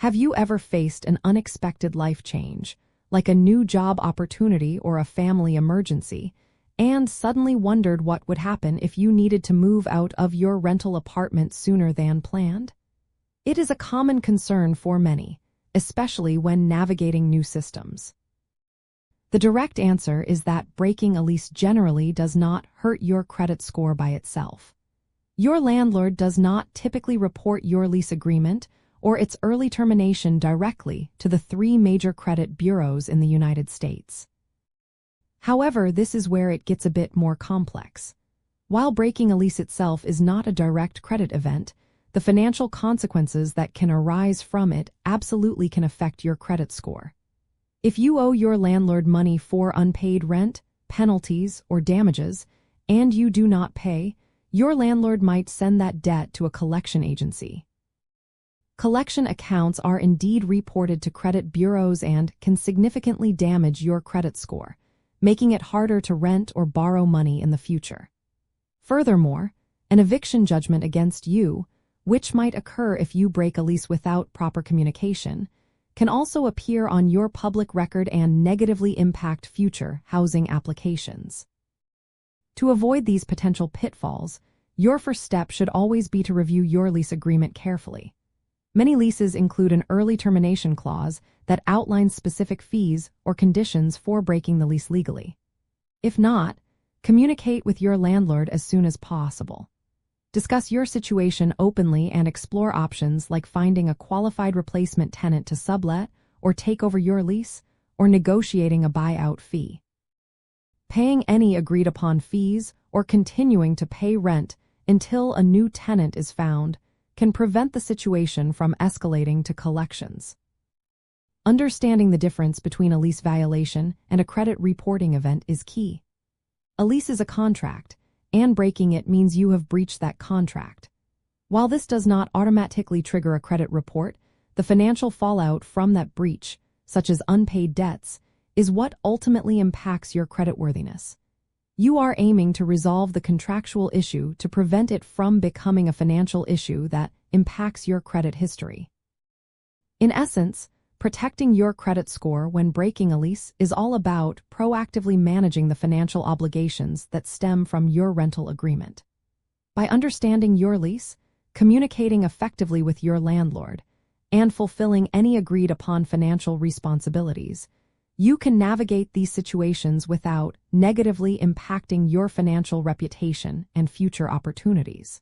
Have you ever faced an unexpected life change, like a new job opportunity or a family emergency, and suddenly wondered what would happen if you needed to move out of your rental apartment sooner than planned? It is a common concern for many, especially when navigating new systems. The direct answer is that breaking a lease generally does not hurt your credit score by itself. Your landlord does not typically report your lease agreement or its early termination directly to the 3 major credit bureaus in the United States. However, this is where it gets a bit more complex. While breaking a lease itself is not a direct credit event, the financial consequences that can arise from it absolutely can affect your credit score. If you owe your landlord money for unpaid rent, penalties, or damages, and you do not pay, your landlord might send that debt to a collection agency. Collection accounts are indeed reported to credit bureaus and can significantly damage your credit score, making it harder to rent or borrow money in the future. Furthermore, an eviction judgment against you, which might occur if you break a lease without proper communication, can also appear on your public record and negatively impact future housing applications. To avoid these potential pitfalls, your first step should always be to review your lease agreement carefully. Many leases include an early termination clause that outlines specific fees or conditions for breaking the lease legally. If not, communicate with your landlord as soon as possible. Discuss your situation openly and explore options like finding a qualified replacement tenant to sublet or take over your lease, or negotiating a buyout fee. Paying any agreed-upon fees or continuing to pay rent until a new tenant is found can prevent the situation from escalating to collections. Understanding the difference between a lease violation and a credit reporting event is key. A lease is a contract, and breaking it means you have breached that contract. While this does not automatically trigger a credit report, the financial fallout from that breach, such as unpaid debts, is what ultimately impacts your creditworthiness. You are aiming to resolve the contractual issue to prevent it from becoming a financial issue that impacts your credit history. In essence, protecting your credit score when breaking a lease is all about proactively managing the financial obligations that stem from your rental agreement. By understanding your lease, communicating effectively with your landlord, and fulfilling any agreed-upon financial responsibilities, you can navigate these situations without negatively impacting your financial reputation and future opportunities.